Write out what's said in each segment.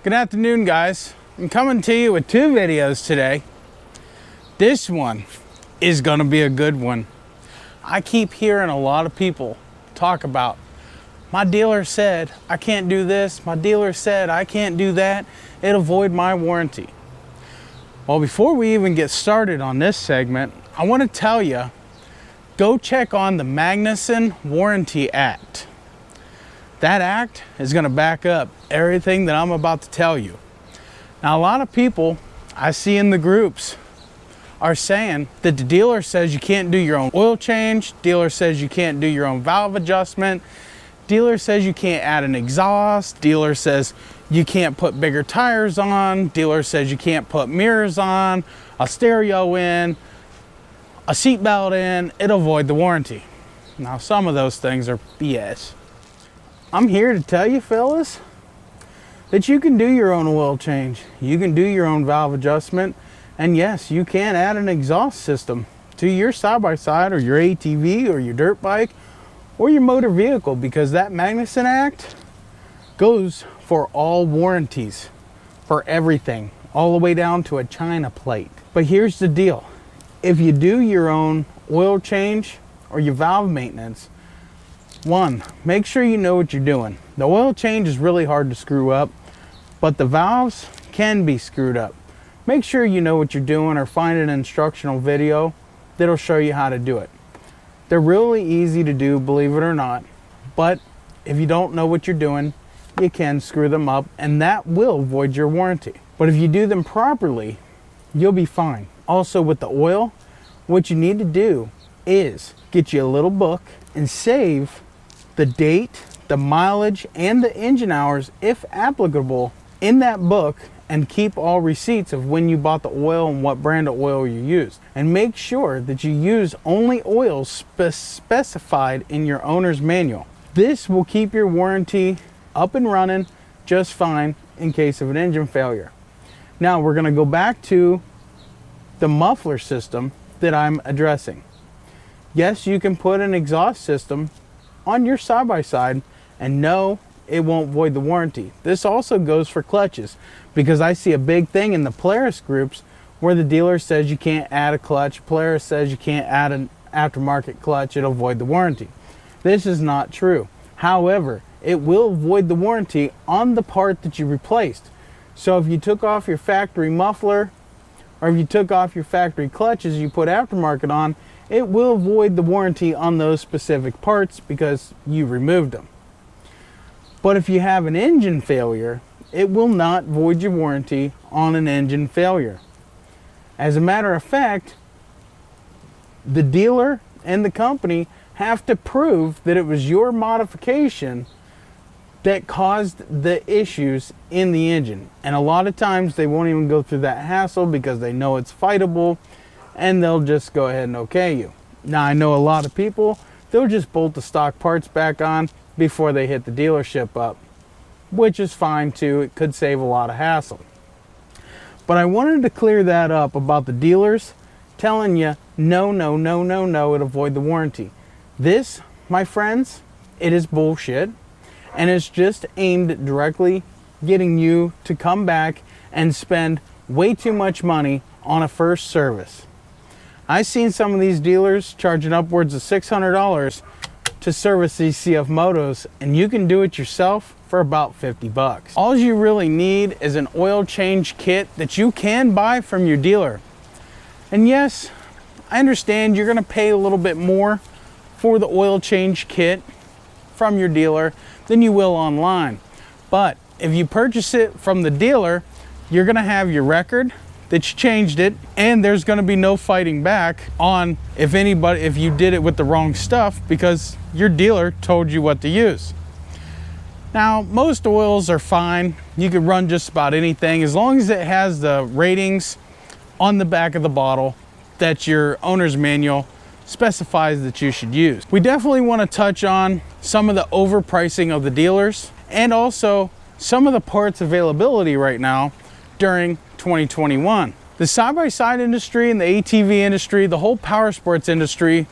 Good afternoon, guys. I'm coming to you with two videos today. This one is gonna be a good one. I keep hearing a lot of people talk about, my dealer said I can't do this, my dealer said I can't do that, it'll void my warranty. Well, before we even get started on this segment, I want to tell you, go check on the Magnuson Warranty Act. That act is going to back up everything that I'm about to tell you. Now, a lot of people I see in the groups are saying that the dealer says you can't do your own oil change, dealer says you can't do your own valve adjustment, dealer says you can't add an exhaust, dealer says you can't put bigger tires on, dealer says you can't put mirrors on, a stereo in, a seat belt in, it'll void the warranty. Now, some of those things are BS. I'm here to tell you, fellas, that you can do your own oil change, you can do your own valve adjustment, and yes, you can add an exhaust system to your side-by-side or your ATV or your dirt bike or your motor vehicle, because that Magnuson Act goes for all warranties, for everything, all the way down to a China plate. But here's the deal. If you do your own oil change or your valve maintenance, one, make sure you know what you're doing. The oil change is really hard to screw up, but the valves can be screwed up. Make sure you know what you're doing, or find an instructional video that'll show you how to do it. They're really easy to do, believe it or not, but if you don't know what you're doing, you can screw them up, and that will void your warranty. But if you do them properly, you'll be fine. Also, with the oil, what you need to do is get you a little book and save the date, the mileage, and the engine hours, if applicable, in that book, and keep all receipts of when you bought the oil and what brand of oil you used. And make sure that you use only oils specified in your owner's manual. This will keep your warranty up and running just fine in case of an engine failure. Now we're going to go back to the muffler system that I'm addressing. Yes, you can put an exhaust system on your side-by-side, and no, it won't void the warranty. This also goes for clutches, because I see a big thing in the Polaris groups where the dealer says you can't add a clutch, Polaris says you can't add an aftermarket clutch, it'll void the warranty. This is not true. However, it will void the warranty on the part that you replaced. So if you took off your factory muffler, or if you took off your factory clutches you put aftermarket on, it will void the warranty on those specific parts because you removed them. But if you have an engine failure, it will not void your warranty on an engine failure. As a matter of fact, the dealer and the company have to prove that it was your modification that caused the issues in the engine. And a lot of times they won't even go through that hassle because they know it's fightable, and they'll just go ahead and okay you. Now, I know a lot of people, they'll just bolt the stock parts back on before they hit the dealership up, which is fine too. It could save a lot of hassle. But I wanted to clear that up about the dealers telling you, no, it'll void the warranty. This, my friends, it is bullshit, and it's just aimed directly getting you to come back and spend way too much money on a first service. I've seen some of these dealers charging upwards of $600 to service these CF motos, and you can do it yourself for about 50 bucks. All you really need is an oil change kit that you can buy from your dealer. And yes, I understand you're gonna pay a little bit more for the oil change kit from your dealer than you will online. But if you purchase it from the dealer, you're gonna have your record that you changed it, and there's gonna be no fighting back on if you did it with the wrong stuff, because your dealer told you what to use. Now, most oils are fine. You can run just about anything as long as it has the ratings on the back of the bottle that your owner's manual specifies that you should use. We definitely want to touch on some of the overpricing of the dealers, and also some of the parts availability right now during 2021. The side-by-side industry and the ATV industry, the whole powersports industry,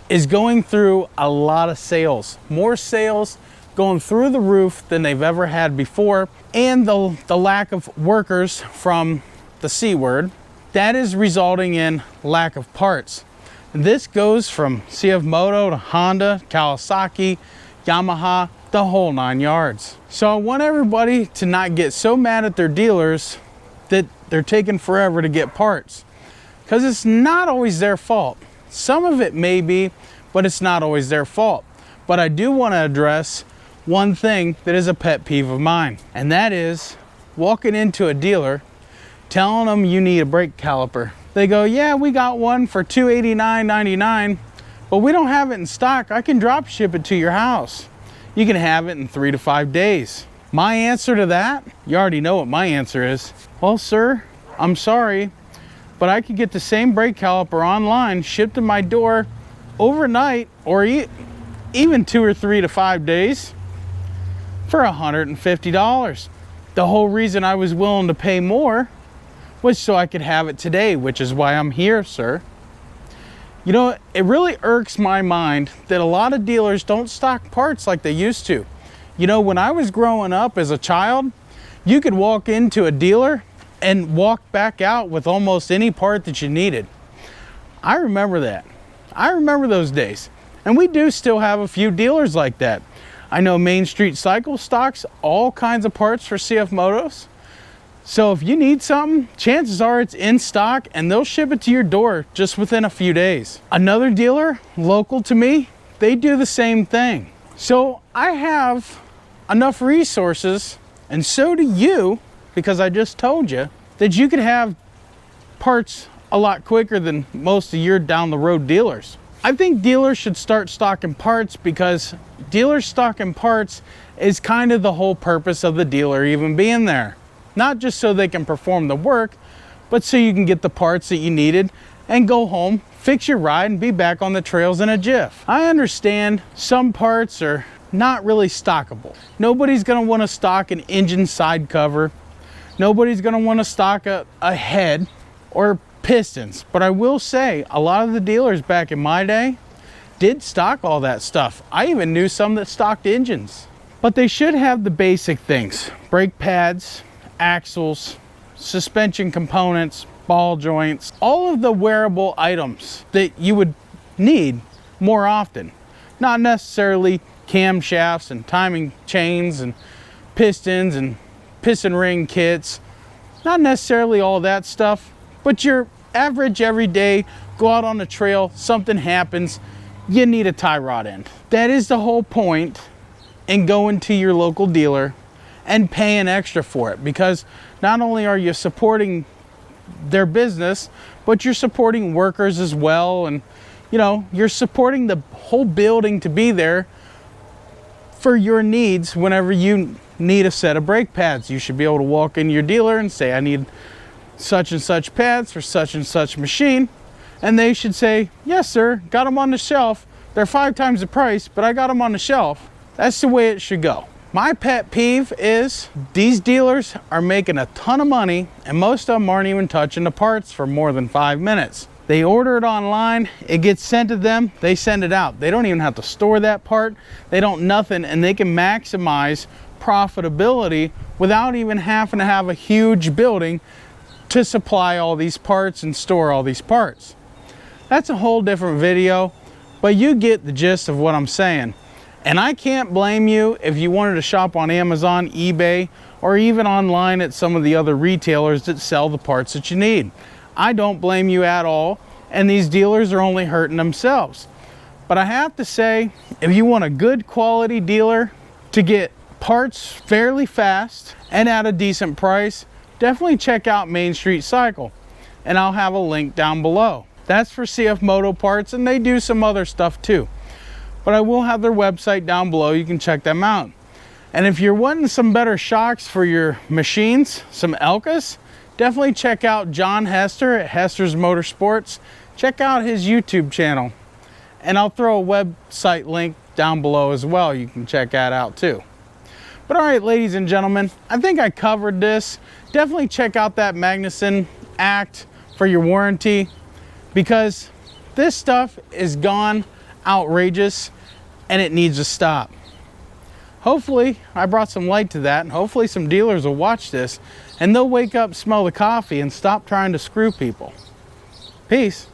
is going through a lot of sales, more sales going through the roof than they've ever had before, and the lack of workers from the C word, that is resulting in lack of parts. And this goes from CF Moto to Honda, Kawasaki, Yamaha, the whole 9 yards. So I want everybody to not get so mad at their dealers that they're taking forever to get parts, because it's not always their fault. Some of it may be, but it's not always their fault. But I do want to address one thing that is a pet peeve of mine, and that is walking into a dealer telling them you need a brake caliper. They go, yeah, we got one for $289.99, but we don't have it in stock. I can drop ship it to your house. You can have it in 3 to 5 days. My answer to that, you already know what my answer is. Well, sir, I'm sorry, but I could get the same brake caliper online, shipped to my door overnight, or even 2 or 3 to 5 days for $150. The whole reason I was willing to pay more was so I could have it today, which is why I'm here, sir. You know, it really irks my mind that a lot of dealers don't stock parts like they used to. You know, when I was growing up as a child, you could walk into a dealer and walk back out with almost any part that you needed. I remember that. I remember those days. And we do still have a few dealers like that. I know Main Street Cycle stocks all kinds of parts for CF Motos. So if you need something, chances are it's in stock and they'll ship it to your door just within a few days. Another dealer local to me, they do the same thing. So I have enough resources, and so do you, because I just told you that you could have parts a lot quicker than most of your down the road dealers. I think dealers should start stocking parts, because dealers stocking parts is kind of the whole purpose of the dealer even being there. Not just so they can perform the work, but so you can get the parts that you needed and go home, fix your ride, and be back on the trails in a jiff. I understand some parts are not really stockable. Nobody's gonna wanna stock an engine side cover. Nobody's gonna wanna stock a head or pistons. But I will say, a lot of the dealers back in my day did stock all that stuff. I even knew some that stocked engines. But they should have the basic things: brake pads, axles, suspension components, ball joints, all of the wearable items that you would need more often. Not necessarily camshafts and timing chains and pistons and piston ring kits. Not necessarily all that stuff, but your average everyday, go out on the trail, something happens, you need a tie rod end. That is the whole point in going to your local dealer and paying extra for it, because not only are you supporting their business, but you're supporting workers as well, and you know, you're supporting the whole building to be there for your needs. Whenever you need a set of brake pads, you should be able to walk in your dealer and say, I need such and such pads for such and such machine, and they should say, yes sir, got them on the shelf. They're 5 times the price, but I got them on the shelf. That's the way it should go. My pet peeve is these dealers are making a ton of money, and most of them aren't even touching the parts for more than 5 minutes. They order it online, it gets sent to them, they send it out. They don't even have to store that part, they don't nothing, and they can maximize profitability without even having to have a huge building to supply all these parts and store all these parts. That's a whole different video, but you get the gist of what I'm saying. And I can't blame you if you wanted to shop on Amazon, eBay, or even online at some of the other retailers that sell the parts that you need. I don't blame you at all, and these dealers are only hurting themselves. But I have to say, if you want a good quality dealer to get parts fairly fast and at a decent price, definitely check out Main Street Cycle, and I'll have a link down below. That's for CF Moto parts, and they do some other stuff too. But I will have their website down below, you can check them out. And if you're wanting some better shocks for your machines, some Elkas, definitely check out John Hester at Hester's Motorsports. Check out his YouTube channel. And I'll throw a website link down below as well, you can check that out too. But all right, ladies and gentlemen, I think I covered this. Definitely check out that Magnuson Act for your warranty, because this stuff is gone outrageous and it needs to stop. hopefully I brought some light to that, and hopefully some dealers will watch this and they'll wake up, smell the coffee, and stop trying to screw people. Peace.